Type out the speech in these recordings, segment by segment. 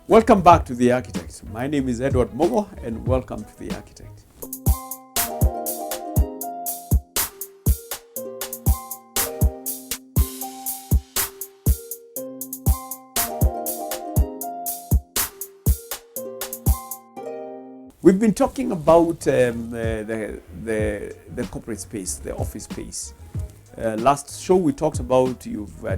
Welcome back to The Architect. My name is Edward Mugo and welcome to The Architect. We've been talking about the corporate space, the office space. Last show we talked about you are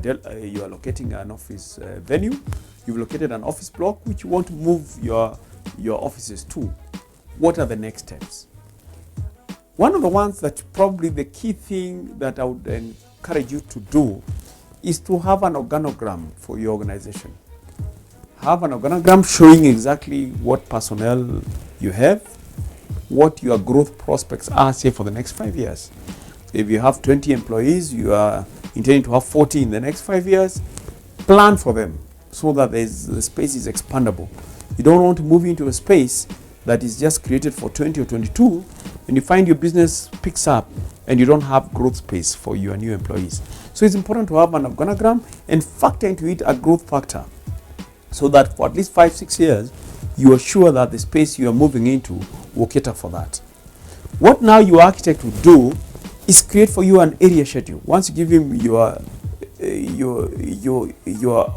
locating an office venue. You've located an office block which you want to move your offices to. What are the next steps? One of the ones that probably the key thing that I would encourage you to do is to have an organogram for your organization. Have an organogram showing exactly what personnel you have, what your growth prospects are, say, for the next 5 years. If you have 20 employees, you are intending to have 40 in the next 5 years, plan for them so that the space is expandable. You don't want to move into a space that is just created for 20 or 22, and you find your business picks up and you don't have growth space for your new employees. So it's important to have an organogram and factor into it a growth factor, so that for at least 5-6 years, you are sure that the space you are moving into will cater for that. What now your architect will do is create for you an area schedule. Once you give him your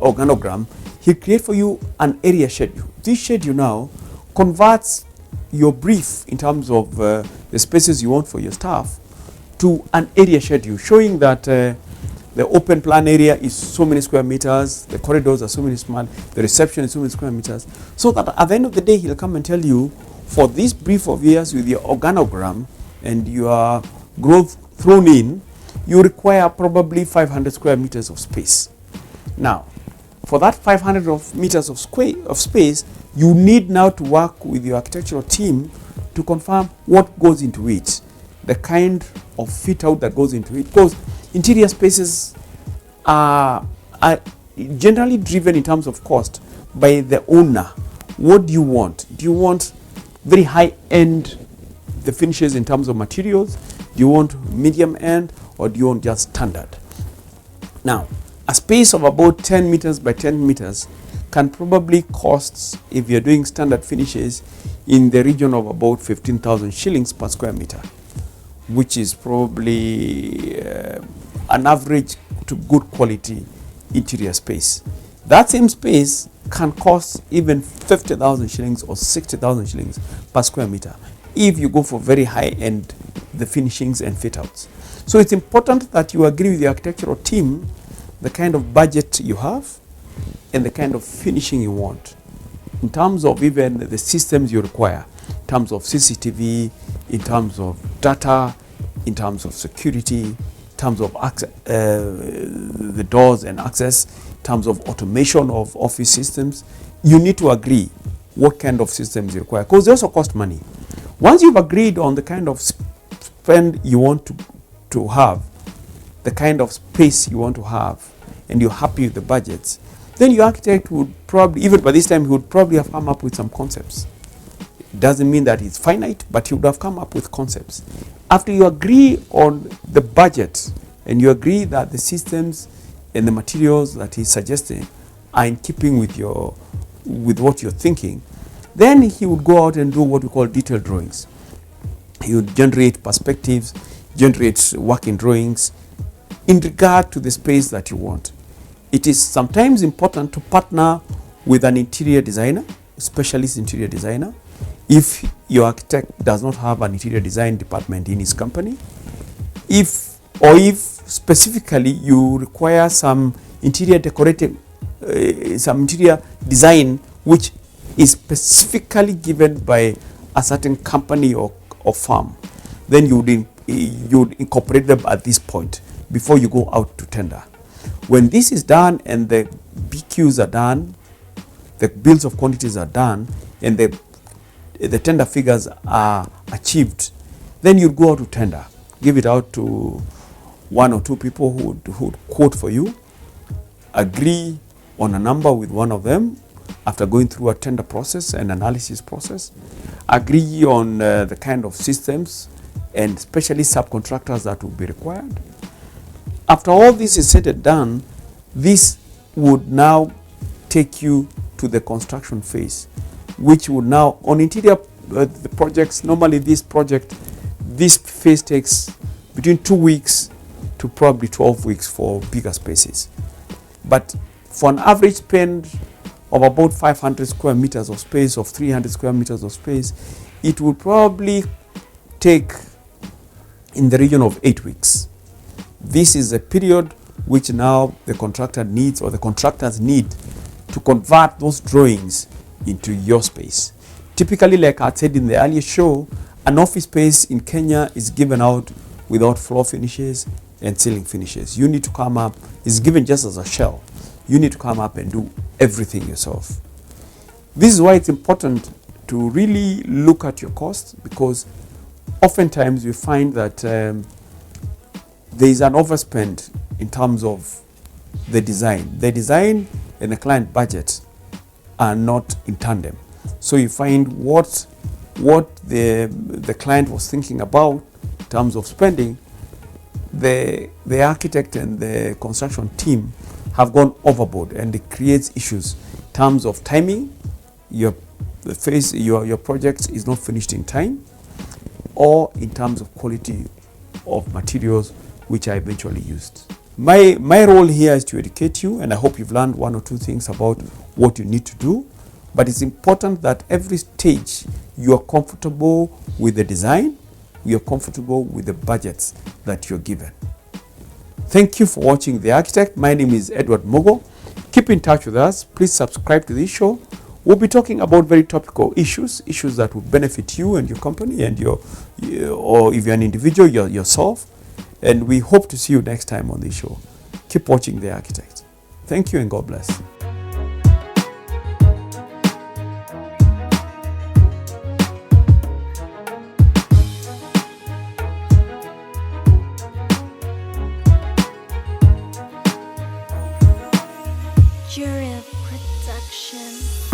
organogram, he'll create for you an area schedule. This schedule now converts your brief in terms of the spaces you want for your staff to an area schedule, showing that the open plan area is so many square meters, the corridors are so many small, the reception is so many square meters, so that at the end of the day, he'll come and tell you, for this brief of years with your organogram and your growth thrown in, you require probably 500 square meters of space. Now, for that 500 meters of space, you need now to work with your architectural team to confirm what goes into it, the kind of fit out that goes into it, because interior spaces are generally driven in terms of cost by the owner. What do you want? Do you want very high end, the finishes in terms of materials? Do you want medium end, or do you want just standard? Now, a space of about 10 meters by 10 meters can probably cost, if you're doing standard finishes, in the region of about 15,000 shillings per square meter, which is probably an average to good quality interior space. That same space can cost even 50,000 shillings or 60,000 shillings per square meter if you go for very high end, the finishings and fit outs. So it's important that you agree with the architectural team the kind of budget you have and the kind of finishing you want, in terms of even the systems you require, in terms of CCTV, in terms of data, in terms of security, in terms of the doors and access, in terms of automation of office systems. You need to agree what kind of systems you require, because they also cost money. Once you've agreed on the kind of spend you want to have, the kind of space you want to have, and you're happy with the budgets, then your architect would probably, even by this time, he would probably have come up with some concepts. It doesn't mean that it's finite, but he would have come up with concepts. After you agree on the budget and you agree that the systems and the materials that he's suggesting are in keeping with what you're thinking, then he would go out and do what we call detailed drawings. He would generate perspectives, generate working drawings in regard to the space that you want. It is sometimes important to partner with an interior designer, a specialist interior designer, if your architect does not have an interior design department in his company. If specifically you require some interior decorative, some interior design which is specifically given by a certain company or firm, then you would incorporate them at this point before you go out to tender. When this is done and the BQs are done, the bills of quantities are done, and the tender figures are achieved, then you go out to tender. Give it out to 1 or 2 people who would quote for you. Agree on a number with one of them after going through a tender process and analysis process. Agree on the kind of systems and especially subcontractors that will be required. After all this is said and done, this would now take you to the construction phase, which would now, on interior the projects, normally this phase takes between 2 weeks to probably 12 weeks for bigger spaces. But for an average spend of about 500 square meters of space, of 300 square meters of space, it would probably take in the region of 8 weeks. This is a period which now the contractor needs, or the contractors need, to convert those drawings into your space. Typically, like I said in the earlier show, an office space in Kenya is given out without floor finishes and ceiling finishes. You need to come up, it's given just as a shell. You need to come up and do everything yourself. This is why it's important to really look at your costs, because oftentimes you find that there is an overspend in terms of the design. The design and the client budget are not in tandem. So you find what the client was thinking about in terms of spending, the architect and the construction team have gone overboard, and it creates issues in terms of timing. Your project is not finished in time, or in terms of quality of materials which are eventually used. My role here is to educate you, and I hope you've learned 1 or 2 things about what you need to do. But it's important that every stage you are comfortable with the design, you are comfortable with the budgets that you're given. Thank you for watching The Architect. My name is Edward Mugo. Keep in touch with us. Please subscribe to this show. We'll be talking about very topical issues that will benefit you and your company, and or if you're an individual, yourself. And we hope to see you next time on this show. Keep watching The Architect. Thank you and God bless. Production.